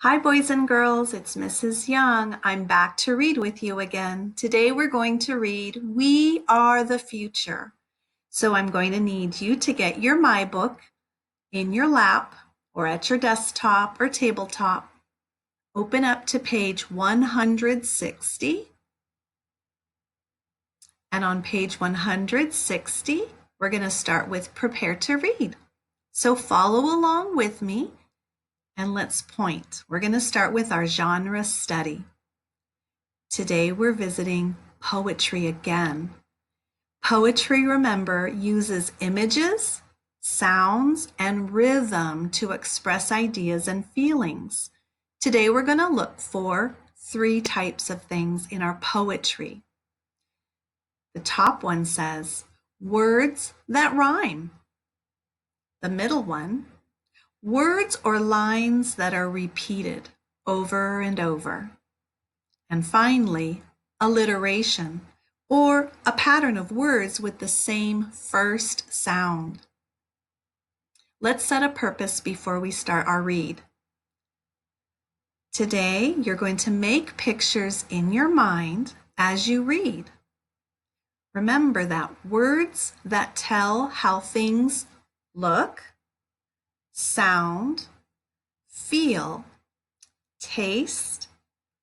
Hi, boys and girls. It's Mrs. Young. I'm back to read with you again. Today we're going to read We Are the Future. So I'm going to need you to get your myBook in your lap or at your desktop or tabletop. Open up to page 160. And on page 160, we're going to start with Prepare to Read. So follow along with me. And let's point. We're going to start with our genre study. Today we're visiting poetry again. Poetry, remember, uses images, sounds, and rhythm to express ideas and feelings. Today we're going to look for 3 types of things in our poetry. The top one says, words that rhyme. The middle one, words or lines that are repeated over and over. And finally, alliteration, or a pattern of words with the same first sound. Let's set a purpose before we start our read. Today, you're going to make pictures in your mind as you read. Remember that words that tell how things look, sound, feel, taste,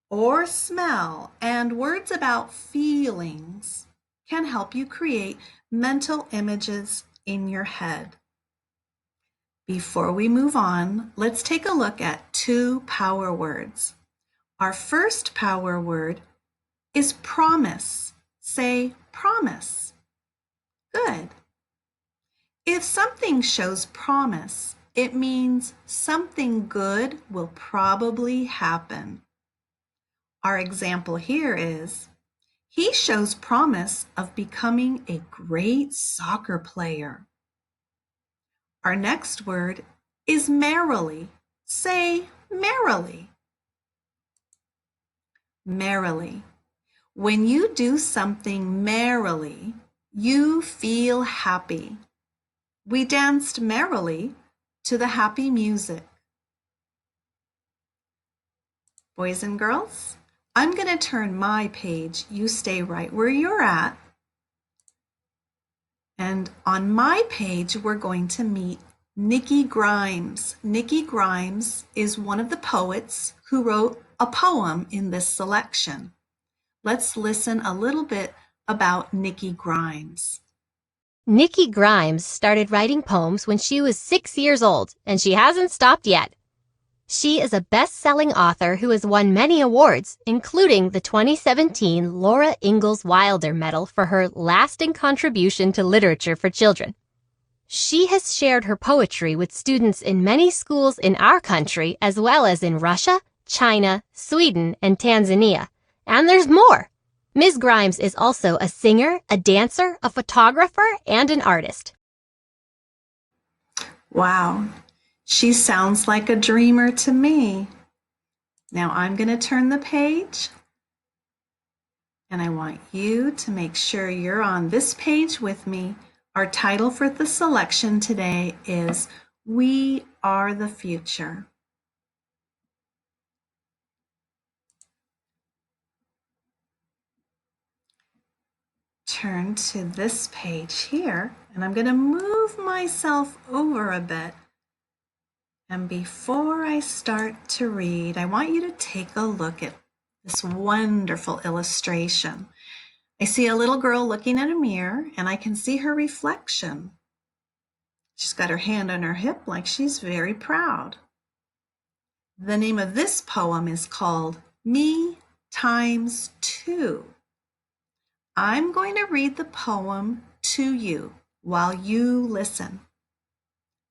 or smell, and words about feelings can help you create mental images in your head. Before we move on, let's take a look at 2 power words. Our first power word is promise. Say promise. Good. If something shows promise, it means something good will probably happen. Our example here is, he shows promise of becoming a great soccer player. Our next word is merrily. Say merrily. Merrily. When you do something merrily, you feel happy. We danced merrily to the happy music. Boys and girls, I'm going to turn my page. You stay right where you're at. And on my page, we're going to meet Nikki Grimes. Nikki Grimes is one of the poets who wrote a poem in this selection. Let's listen a little bit about Nikki Grimes. Nikki Grimes started writing poems when she was 6 years old, and she hasn't stopped yet. She is a best-selling author who has won many awards, including the 2017 Laura Ingalls Wilder Medal for her lasting contribution to literature for children. She has shared her poetry with students in many schools in our country, as well as in Russia, China, Sweden, and Tanzania. And there's more! Ms. Grimes is also a singer, a dancer, a photographer, and an artist. Wow, she sounds like a dreamer to me. Now I'm going to turn the page, and I want you to make sure you're on this page with me. Our title for the selection today is We Are the Future. Turn to this page here, and I'm going to move myself over a bit. And before I start to read, I want you to take a look at this wonderful illustration. I see a little girl looking at a mirror, and I can see her reflection. She's got her hand on her hip like she's very proud. The name of this poem is called Me Times Two. I'm going to read the poem to you while you listen.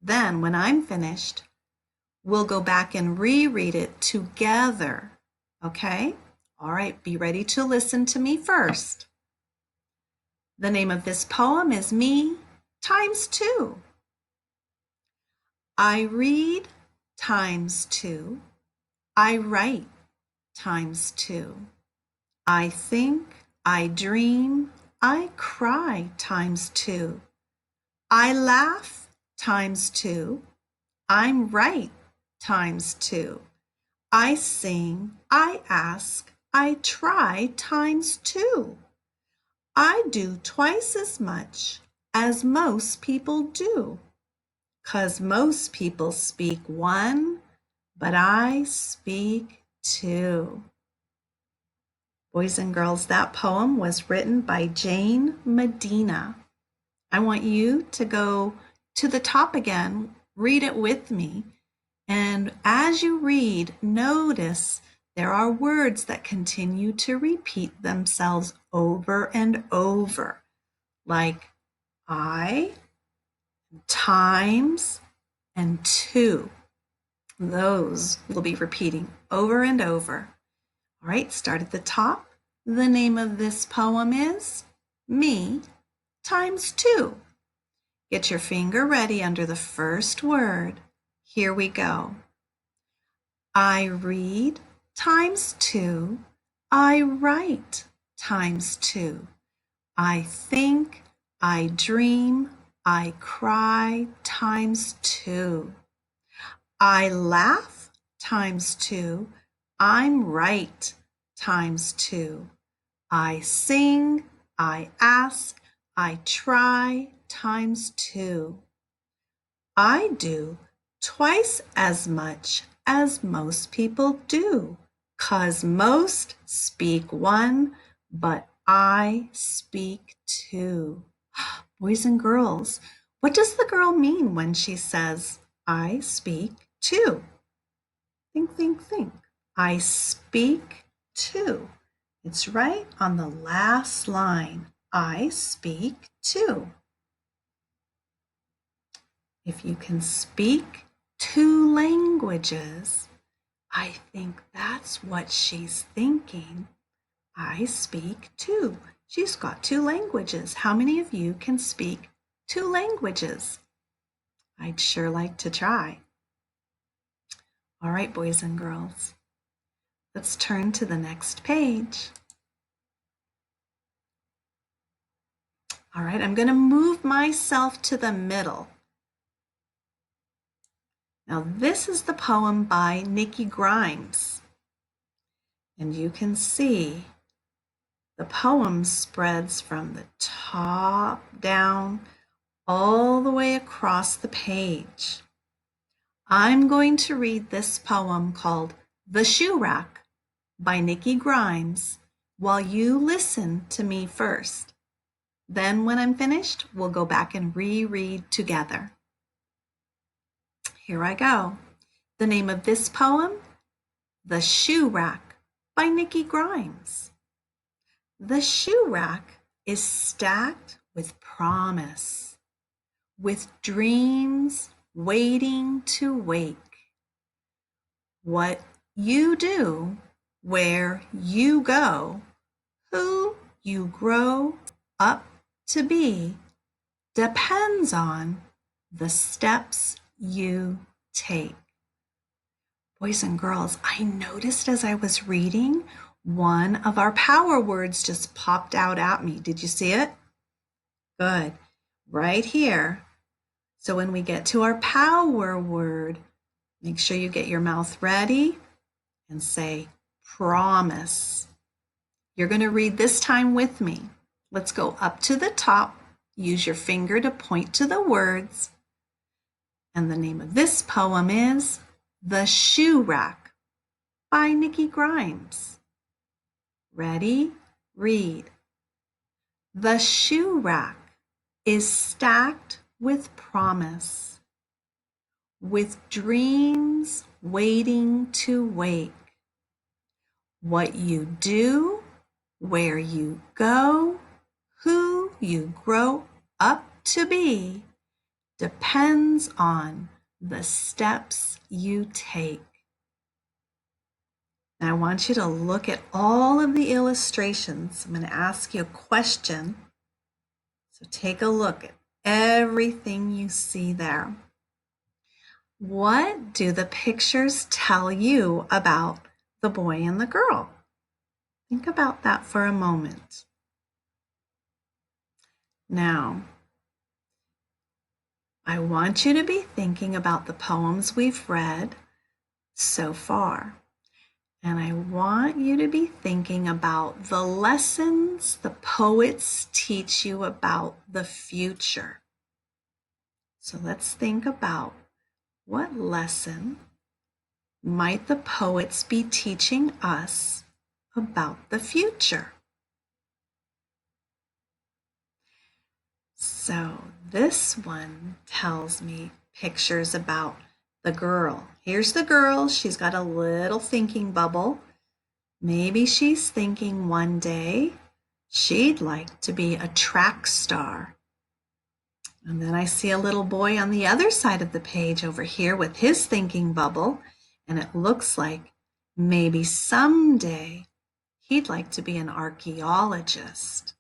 Then, when I'm finished, we'll go back and reread it together, okay? All right, be ready to listen to me first. The name of this poem is Me Times Two. I read times 2. I write times 2. I think, I dream, I cry times 2. I laugh times 2. I'm right times 2. I sing, I ask, I try times two. I do twice as much as most people do. 'Cause most people speak one, but I speak two. Boys and girls, that poem was written by Jane Medina. I want you to go to the top again, read it with me. And as you read, notice there are words that continue to repeat themselves over and over, like I, times, and two. Those will be repeating over and over. All right, start at the top. The name of this poem is Me times two. Get your finger ready under the first word. Here we go. I read times two. I write times two. I think, I dream, I cry times two. I laugh times two. I'm right times two. I sing, I ask, I try times two. I do twice as much as most people do, 'cause most speak one, but I speak two. Boys and girls, what does the girl mean when she says, I speak two? Think, think, think. I speak two. It's right on the last line. I speak two. If you can speak two languages, I think that's what she's thinking. I speak two. She's got two languages. How many of you can speak two languages? I'd sure like to try. All right, boys and girls, let's turn to the next page. All right, I'm going to move myself to the middle. Now, this is the poem by Nikki Grimes. And you can see the poem spreads from the top down all the way across the page. I'm going to read this poem called The Shoe Rack by Nikki Grimes while you listen to me first. Then when I'm finished, we'll go back and reread together. Here I go. The name of this poem, The Shoe Rack by Nikki Grimes. The shoe rack is stacked with promise, with dreams waiting to wake. What you do, where you go, who you grow up to be, depends on the steps you take. Boys and girls, I noticed as I was reading, one of our power words just popped out at me. Did you see it? Good. Right here. So when we get to our power word, make sure you get your mouth ready and say promise. You're going to read this time with me. Let's go up to the top. Use your finger to point to the words. And the name of this poem is The Shoe Rack by Nikki Grimes. Ready? Read. The shoe rack is stacked with promise, with dreams waiting to wake. What you do, where you go, who you grow up to be, depends on the steps you take. Now I want you to look at all of the illustrations. I'm going to ask you a question. So take a look at everything you see there. What do the pictures tell you about the boy and the girl? Think about that for a moment. Now, I want you to be thinking about the poems we've read so far. And I want you to be thinking about the lessons the poets teach you about the future. So let's think about what lesson might the poets be teaching us about the future. So this one tells me pictures about the girl. Here's the girl. She's got a little thinking bubble. Maybe she's thinking one day she'd like to be a track star. And then I see a little boy on the other side of the page over here with his thinking bubble, and it looks like maybe someday he'd like to be an archaeologist.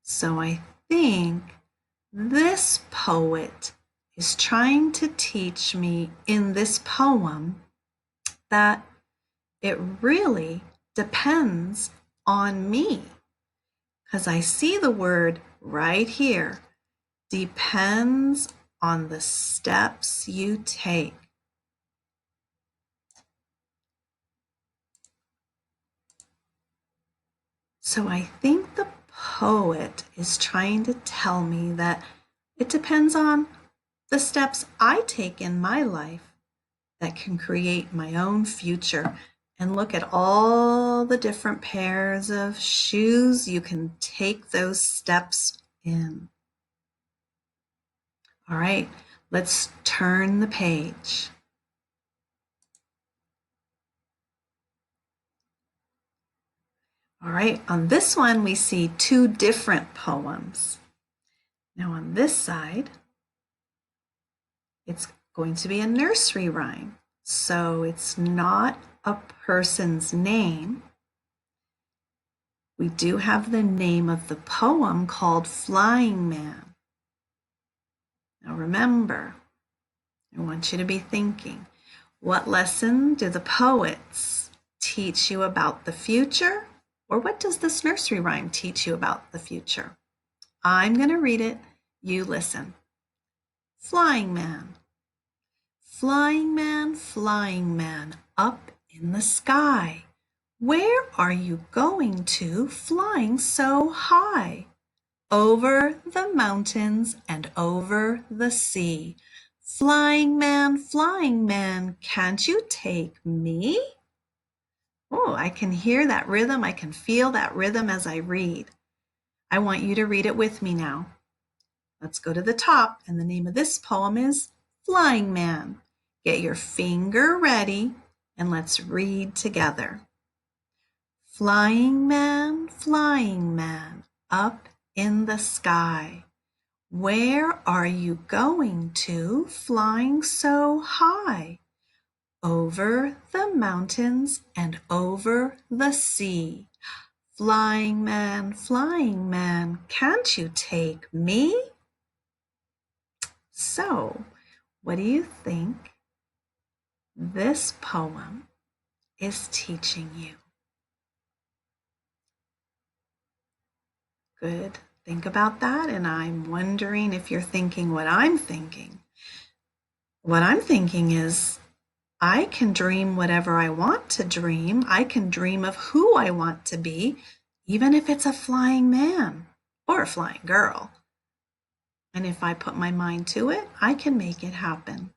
So I think this poet is trying to teach me in this poem that it really depends on me, because I see the word right here, depends on the steps you take. So I think the poet is trying to tell me that it depends on the steps I take in my life that can create my own future. And look at all the different pairs of shoes you can take those steps in. All right, let's turn the page. All right, on this one, we see two different poems. Now on this side, it's going to be a nursery rhyme. So it's not a person's name. We do have the name of the poem called Flying Man. Now remember, I want you to be thinking, what lesson do the poets teach you about the future? Or what does this nursery rhyme teach you about the future? I'm going to read it. You listen. Flying man. Flying man, up in the sky. Where are you going to, flying so high? Over the mountains and over the sea. Flying man, can't you take me? Oh, I can hear that rhythm. I can feel that rhythm as I read. I want you to read it with me now. Let's go to the top, and the name of this poem is Flying Man. Get your finger ready, and let's read together. Flying man, up in the sky. Where are you going to, flying so high? Over the mountains and over the sea. Flying man, can't you take me? So, what do you think this poem is teaching you? Good. Think about that, and I'm wondering if you're thinking what I'm thinking. What I'm thinking is I can dream whatever I want to dream. I can dream of who I want to be, even if it's a flying man or a flying girl. And if I put my mind to it, I can make it happen.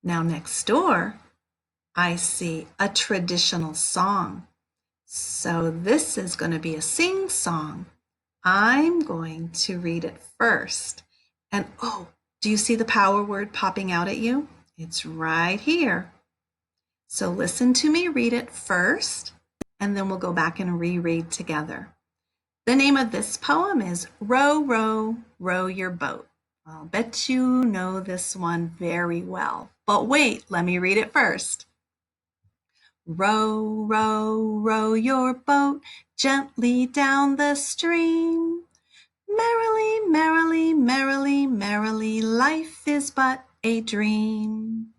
Now next door, I see a traditional song. So this is going to be a sing song. I'm going to read it first. And oh, do you see the power word popping out at you? It's right here. So listen to me read it first, and then we'll go back and reread together. The name of this poem is Row, Row, Row Your Boat. I'll bet you know this one very well. But wait, let me read it first. Row, row, row your boat gently down the stream. Merrily, merrily, merrily, merrily, life is but a dream.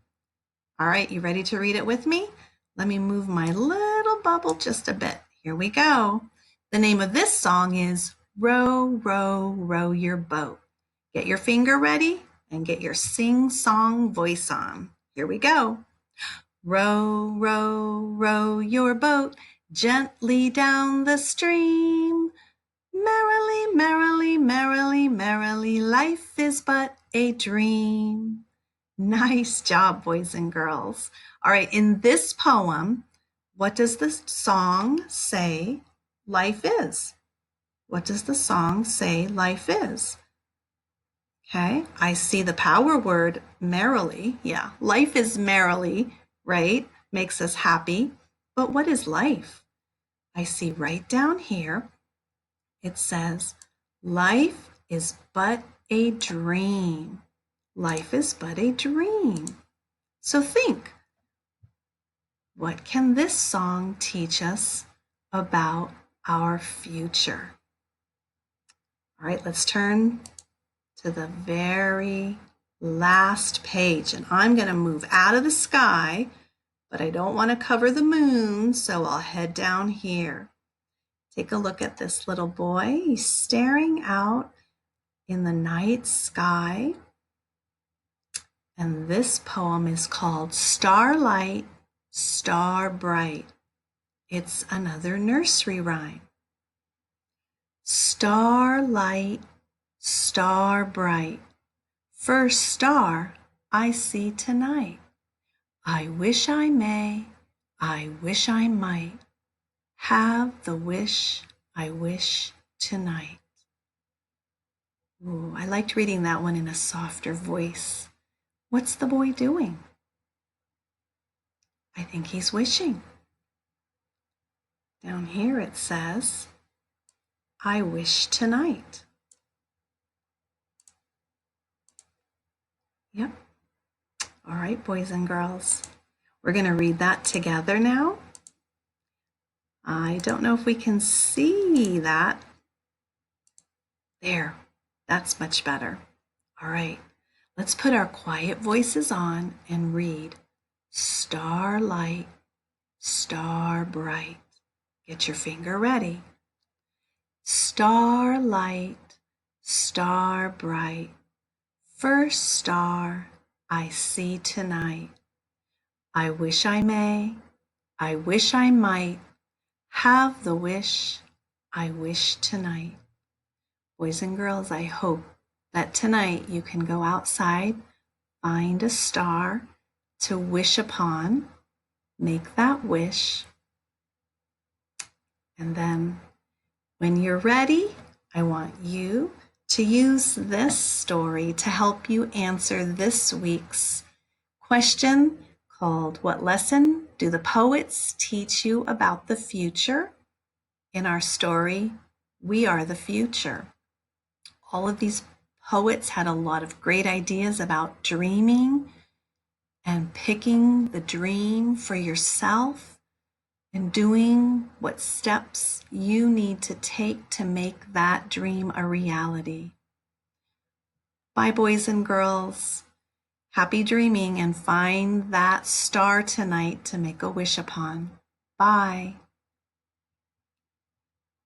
All right, you ready to read it with me? Let me move my little bubble just a bit. Here we go. The name of this song is Row, Row, Row Your Boat. Get your finger ready and get your sing-song voice on. Here we go. Row, row, row your boat gently down the stream. Merrily, merrily, merrily, merrily, life is but a dream. Nice job, boys and girls. All right, in this poem, what does the song say life is? What does the song say life is? Okay, I see the power word merrily. Yeah, life is merrily, right? Makes us happy. But what is life? I see right down here, it says, life is but a dream. Life is but a dream. So think, what can this song teach us about our future? All right, let's turn to the very last page. And I'm going to move out of the sky, but I don't want to cover the moon, so I'll head down here. Take a look at this little boy. He's staring out in the night sky. And this poem is called Starlight Starbright. It's another nursery rhyme. Starlight Starbright. First star I see tonight. I wish I may, I wish I might have the wish I wish tonight. Ooh, I liked reading that one in a softer voice. What's the boy doing? I think he's wishing. Down here it says, I wish tonight. Yep. All right, boys and girls. We're going to read that together now. I don't know if we can see that. There, that's much better. All right, let's put our quiet voices on and read Starlight, Starbright. Get your finger ready. Starlight, Starbright. First star I see tonight. I wish I may, I wish I might have the wish I wish tonight. Boys and girls, I hope that tonight you can go outside, find a star to wish upon, make that wish, and then when you're ready, I want you to use this story to help you answer this week's question called, What lesson do the poets teach you about the future? In our story, We Are the Future. All of these poets had a lot of great ideas about dreaming and picking the dream for yourself and doing what steps you need to take to make that dream a reality. Bye, boys and girls. Happy dreaming and find that star tonight to make a wish upon. Bye.